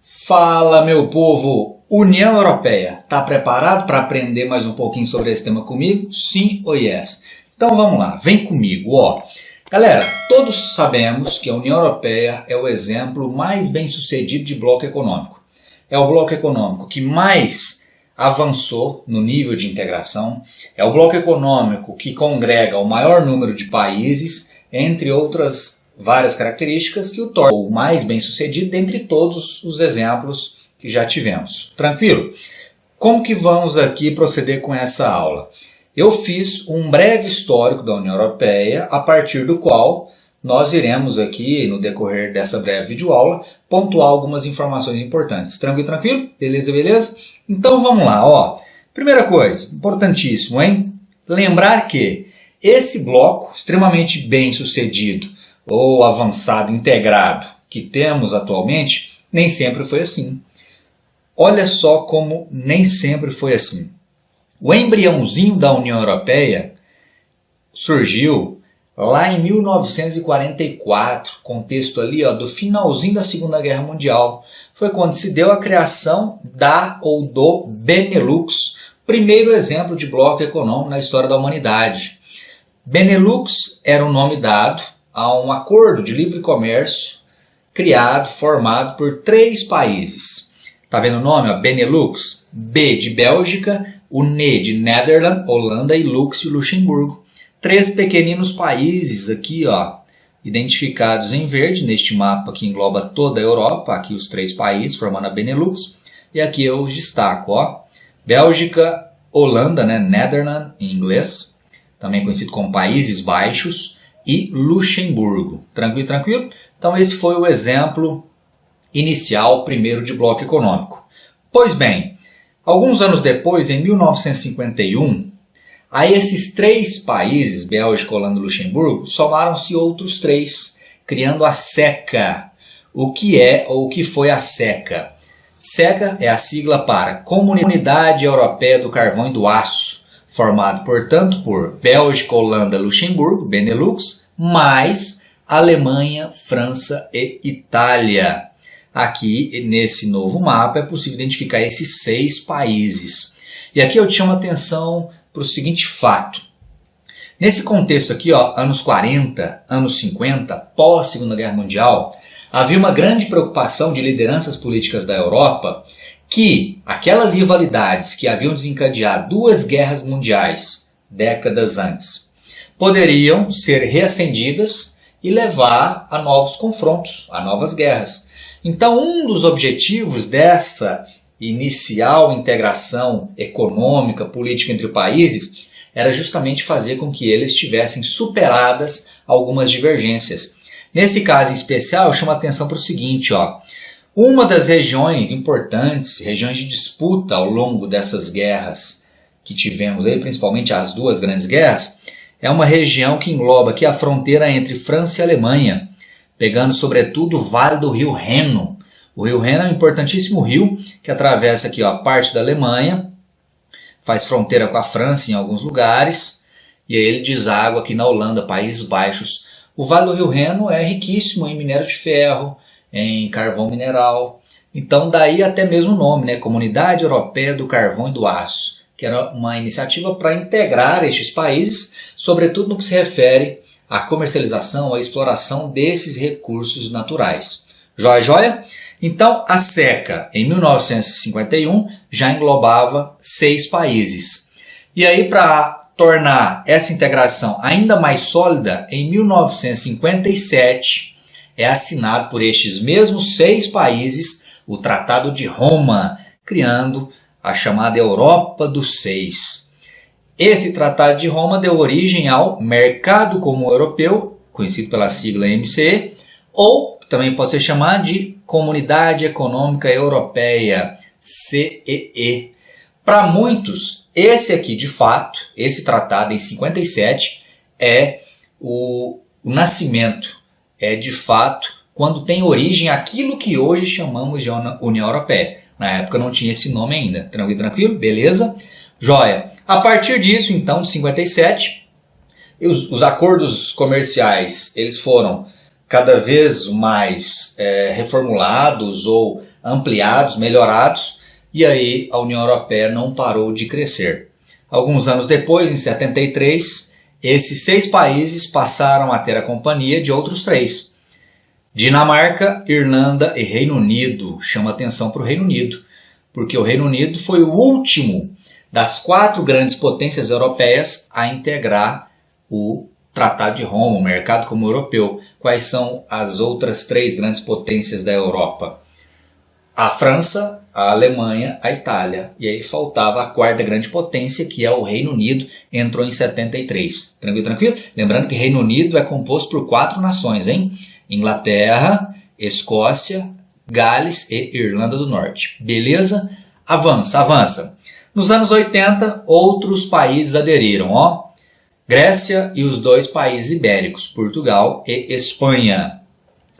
Fala, meu povo! União Europeia, tá preparado para aprender mais um pouquinho sobre esse tema comigo? Sim ou yes? Então vamos lá, vem comigo, ó. Galera, todos sabemos que a União Europeia é o exemplo mais bem sucedido de bloco econômico. É o bloco econômico que mais avançou no nível de integração, é o bloco econômico que congrega o maior número de países, entre outras várias características que o tornam o mais bem sucedido dentre todos os exemplos que já tivemos. Tranquilo? Como que vamos aqui proceder com essa aula? Eu fiz um breve histórico da União Europeia, a partir do qual nós iremos aqui, no decorrer dessa breve videoaula, pontuar algumas informações importantes. Tranquilo, tranquilo? Beleza, beleza? Então vamos lá, ó. Primeira coisa, importantíssimo, hein? Lembrar que esse bloco extremamente bem sucedido, ou avançado, integrado, que temos atualmente, nem sempre foi assim. Olha só como nem sempre foi assim. O embriãozinho da União Europeia surgiu lá em 1944, contexto ali ó, do finalzinho da Segunda Guerra Mundial. Foi quando se deu a criação da ou do Benelux, primeiro exemplo de bloco econômico na história da humanidade. Benelux era o nome dado a um acordo de livre comércio criado, formado por 3 países. Tá vendo o nome? Ó? Benelux, B de Bélgica, o N de Netherlands, Holanda e Lux de Luxemburgo. 3 pequeninos países aqui, ó, identificados em verde neste mapa que engloba toda a Europa, aqui os 3 países formando a Benelux. E aqui eu os destaco, ó, Bélgica, Holanda, né, Netherlands em inglês, também conhecido como Países Baixos, e Luxemburgo. Tranquilo, tranquilo? Então esse foi o exemplo inicial, primeiro de bloco econômico. Pois bem, alguns anos depois, em 1951, a esses 3 países, Bélgica, Holanda e Luxemburgo, somaram-se outros 3, criando a SECA. O que é ou o que foi a SECA? SECA é a sigla para Comunidade Europeia do Carvão e do Aço, formado, portanto, por Bélgica, Holanda, Luxemburgo, Benelux, mais Alemanha, França e Itália. Aqui, nesse novo mapa, é possível identificar esses 6 países. E aqui eu te chamo a atenção para o seguinte fato. Nesse contexto aqui, ó, anos 40, anos 50, pós-Segunda Guerra Mundial, havia uma grande preocupação de lideranças políticas da Europa que aquelas rivalidades que haviam desencadeado 2 guerras mundiais décadas antes poderiam ser reacendidas e levar a novos confrontos, a novas guerras. Então, um dos objetivos dessa inicial integração econômica, política entre países era justamente fazer com que eles tivessem superadas algumas divergências. Nesse caso em especial, eu chamo a atenção para o seguinte, ó. Uma das regiões importantes, regiões de disputa ao longo dessas guerras que tivemos aí, principalmente as 2 grandes guerras, é uma região que engloba aqui a fronteira entre França e Alemanha, pegando sobretudo o vale do rio Reno. O rio Reno é um importantíssimo rio que atravessa aqui ó, a parte da Alemanha, faz fronteira com a França em alguns lugares, e aí ele deságua aqui na Holanda, Países Baixos. O vale do rio Reno é riquíssimo em minério de ferro, em carvão mineral. Então daí até mesmo o nome, né? Comunidade Europeia do Carvão e do Aço, que era uma iniciativa para integrar estes países, sobretudo no que se refere à comercialização, à exploração desses recursos naturais. Joia, joia? Então a SECA, em 1951, já englobava 6 países. E aí para tornar essa integração ainda mais sólida, em 1957, é assinado por estes mesmos 6 países o Tratado de Roma, criando a chamada Europa dos 6. Esse Tratado de Roma deu origem ao Mercado Comum Europeu, conhecido pela sigla MCE, ou também pode ser chamado de Comunidade Econômica Europeia, CEE. Para muitos, esse aqui de fato, esse tratado em 57, é o nascimento, é de fato quando tem origem aquilo que hoje chamamos de União Europeia. Na época não tinha esse nome ainda. Tranquilo, tranquilo? Beleza? Joia. A partir disso, então, de 57, os acordos comerciais eles foram cada vez mais reformulados ou ampliados, melhorados, e aí a União Europeia não parou de crescer. Alguns anos depois, em 73, esses 6 países passaram a ter a companhia de outros 3. Dinamarca, Irlanda e Reino Unido. Chama atenção para o Reino Unido, porque o Reino Unido foi o último das 4 grandes potências europeias a integrar o Tratado de Roma, o mercado comum europeu. Quais são as outras 3 grandes potências da Europa? A França, a Alemanha, a Itália. E aí faltava a 4ª grande potência, que é o Reino Unido, entrou em 73. Tranquilo, tranquilo? Lembrando que Reino Unido é composto por 4 nações, hein? Inglaterra, Escócia, Gales e Irlanda do Norte. Beleza? Avança, avança. Nos anos 80, outros países aderiram, ó. Grécia e os 2 países ibéricos, Portugal e Espanha.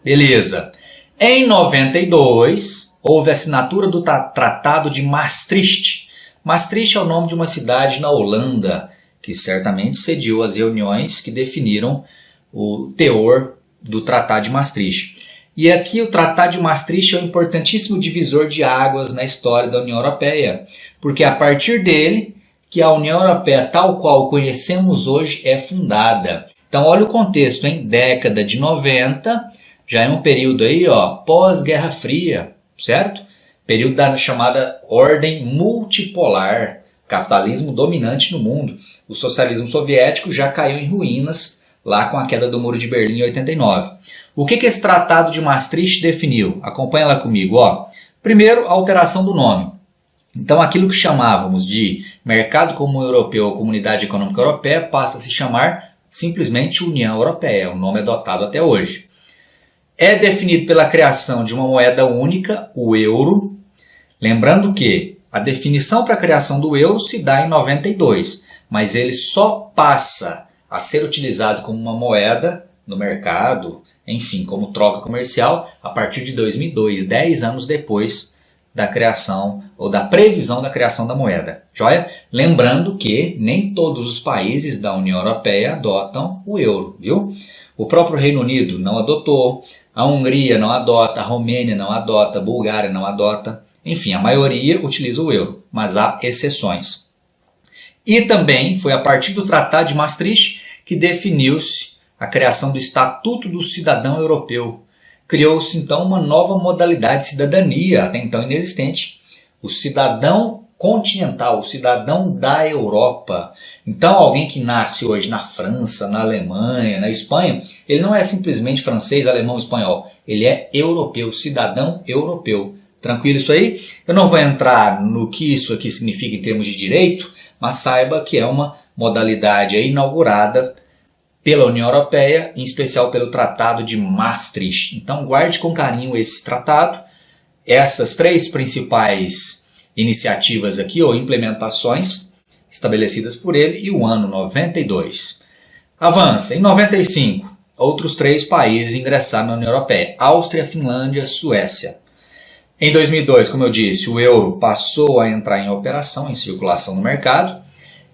Beleza. Em 92, houve a assinatura do Tratado de Maastricht. Maastricht é o nome de uma cidade na Holanda, que certamente sediou as reuniões que definiram o teor do Tratado de Maastricht. E aqui o Tratado de Maastricht é um importantíssimo divisor de águas na história da União Europeia, porque a partir dele que a União Europeia, tal qual conhecemos hoje, é fundada. Então olha o contexto, hein? Década de 90, já é um período aí, ó, pós-Guerra Fria, certo? Período da chamada ordem multipolar, capitalismo dominante no mundo. O socialismo soviético já caiu em ruínas lá com a queda do Muro de Berlim em 89. O que esse Tratado de Maastricht definiu? Acompanha lá comigo, ó. Primeiro, a alteração do nome. Então, aquilo que chamávamos de Mercado Comum Europeu ou Comunidade Econômica Europeia passa a se chamar simplesmente União Europeia. O nome é adotado até hoje. É definido pela criação de uma moeda única, o euro. Lembrando que a definição para a criação do euro se dá em 92, mas ele só passa a ser utilizado como uma moeda no mercado, enfim, como troca comercial, a partir de 2002, 10 anos depois da criação ou da previsão da criação da moeda. Joia? Lembrando que nem todos os países da União Europeia adotam o euro, viu? O próprio Reino Unido não adotou, a Hungria não adota, a Romênia não adota, a Bulgária não adota. Enfim, a maioria utiliza o euro, mas há exceções. E também foi a partir do Tratado de Maastricht que definiu-se a criação do Estatuto do Cidadão Europeu. Criou-se então uma nova modalidade de cidadania, até então inexistente, o cidadão continental, o cidadão da Europa. Então alguém que nasce hoje na França, na Alemanha, na Espanha, ele não é simplesmente francês, alemão, espanhol, ele é europeu, cidadão europeu. Tranquilo isso aí? Eu não vou entrar no que isso aqui significa em termos de direito, mas saiba que é uma modalidade aí inaugurada pela União Europeia, em especial pelo Tratado de Maastricht. Então guarde com carinho esse tratado, essas 3 principais iniciativas aqui, ou implementações estabelecidas por ele, e o ano 92. Avança. Em 95, outros 3 países ingressaram na União Europeia, Áustria, Finlândia, Suécia. Em 2002, como eu disse, o euro passou a entrar em operação, em circulação no mercado.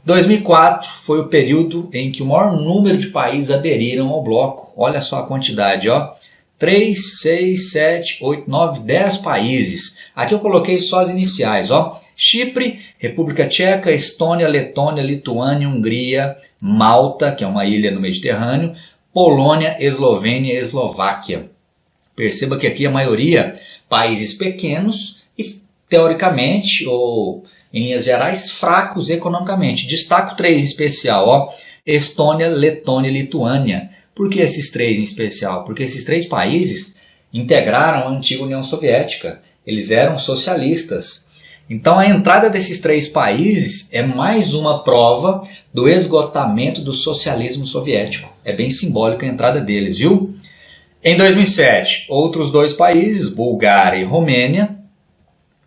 2004 foi o período em que o maior número de países aderiram ao bloco. Olha só a quantidade, ó. 3, 6, 7, 8, 9, 10 países. Aqui eu coloquei só as iniciais, ó. Chipre, República Tcheca, Estônia, Letônia, Lituânia, Hungria, Malta, que é uma ilha no Mediterrâneo, Polônia, Eslovênia e Eslováquia. Perceba que aqui a maioria países pequenos e teoricamente ou em linhas gerais fracos economicamente. Destaco 3 em especial, ó, Estônia, Letônia e Lituânia. Por que esses 3 em especial? Porque esses 3 países integraram a antiga União Soviética. Eles eram socialistas. Então a entrada desses 3 países é mais uma prova do esgotamento do socialismo soviético. É bem simbólica a entrada deles, viu? Em 2007, outros 2 países, Bulgária e Romênia.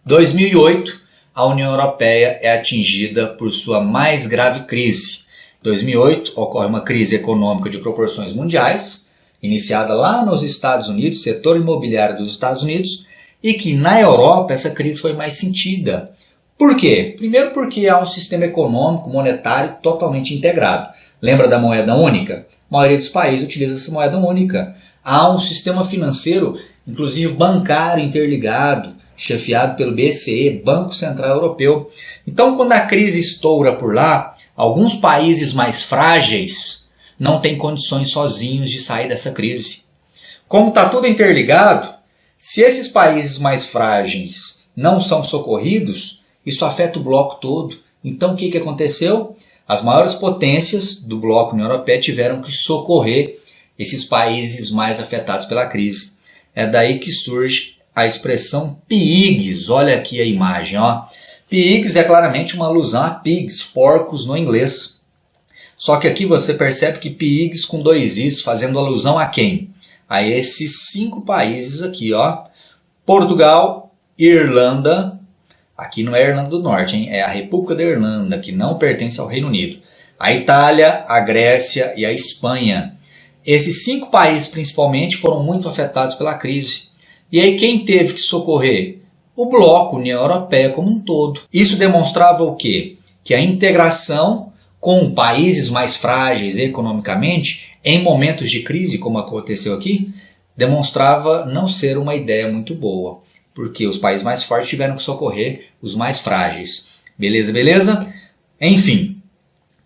2008, a União Europeia é atingida por sua mais grave crise. Em 2008, ocorre uma crise econômica de proporções mundiais, iniciada lá nos Estados Unidos, setor imobiliário dos Estados Unidos, e que na Europa essa crise foi mais sentida. Por quê? Primeiro porque há um sistema econômico, monetário totalmente integrado. Lembra da moeda única? A maioria dos países utiliza essa moeda única. Há um sistema financeiro, inclusive bancário, interligado. chefiado pelo BCE, Banco Central Europeu. Então, quando a crise estoura por lá, alguns países mais frágeis não têm condições sozinhos de sair dessa crise. Como está tudo interligado, se esses países mais frágeis não são socorridos, isso afeta o bloco todo. Então, o que aconteceu? As maiores potências do bloco União Europeia tiveram que socorrer esses países mais afetados pela crise. É daí que surge a expressão PIIGS. Olha aqui a imagem. Ó. PIIGS é claramente uma alusão a pigs, porcos no inglês. Só que aqui você percebe que PIIGS com 2 Is, fazendo alusão a quem? A esses 5 países aqui. Ó. Portugal, Irlanda. Aqui não é a Irlanda do Norte, hein? É a República da Irlanda, que não pertence ao Reino Unido. A Itália, a Grécia e a Espanha. Esses 5 países, principalmente, foram muito afetados pela crise. E aí quem teve que socorrer? O bloco União Europeia como um todo. Isso demonstrava o quê? Que a integração com países mais frágeis economicamente, em momentos de crise, como aconteceu aqui, demonstrava não ser uma ideia muito boa. Porque os países mais fortes tiveram que socorrer os mais frágeis. Beleza, beleza? Enfim,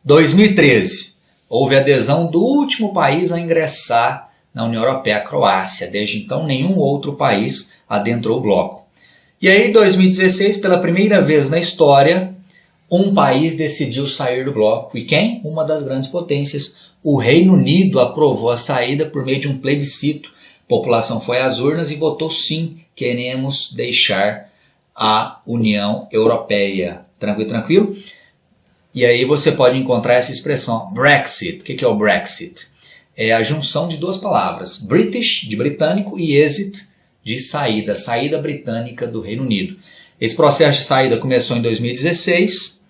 2013. Houve adesão do último país a ingressar na União Europeia, a Croácia. Desde então, nenhum outro país adentrou o bloco. E aí, em 2016, pela primeira vez na história, um país decidiu sair do bloco. E quem? Uma das grandes potências. O Reino Unido aprovou a saída por meio de um plebiscito. A população foi às urnas e votou sim, queremos deixar a União Europeia. Tranquilo, tranquilo? E aí você pode encontrar essa expressão, Brexit. O que é o Brexit? É a junção de 2 palavras, British, de britânico, e exit, de saída, saída britânica do Reino Unido. Esse processo de saída começou em 2016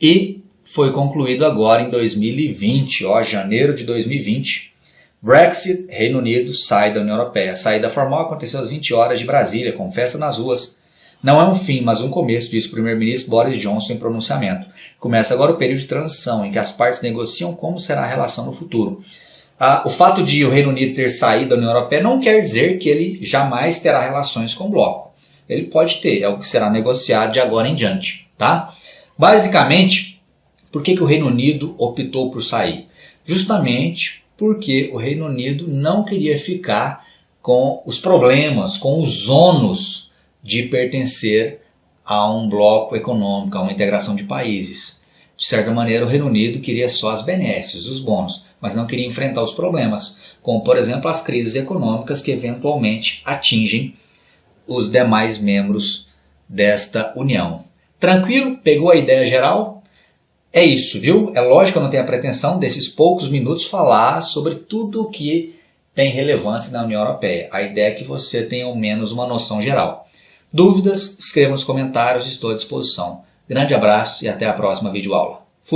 e foi concluído agora em 2020, janeiro de 2020. Brexit, Reino Unido, sai da União Europeia. A saída formal aconteceu às 20 horas de Brasília, com festa nas ruas. Não é um fim, mas um começo, disse o primeiro-ministro Boris Johnson em pronunciamento. Começa agora o período de transição, em que as partes negociam como será a relação no futuro. O fato de o Reino Unido ter saído da União Europeia não quer dizer que ele jamais terá relações com o bloco. Ele pode ter, é o que será negociado de agora em diante. Tá? Basicamente, por que o Reino Unido optou por sair? Justamente porque o Reino Unido não queria ficar com os problemas, com os ônus de pertencer a um bloco econômico, a uma integração de países. De certa maneira, o Reino Unido queria só as benesses, os bônus, mas não queria enfrentar os problemas, como, por exemplo, as crises econômicas que eventualmente atingem os demais membros desta União. Tranquilo? Pegou a ideia geral? É isso, viu? É lógico que eu não tenho a pretensão desses poucos minutos falar sobre tudo o que tem relevância na União Europeia. A ideia é que você tenha ao menos uma noção geral. Dúvidas? Escreva nos comentários, estou à disposição. Grande abraço e até a próxima videoaula.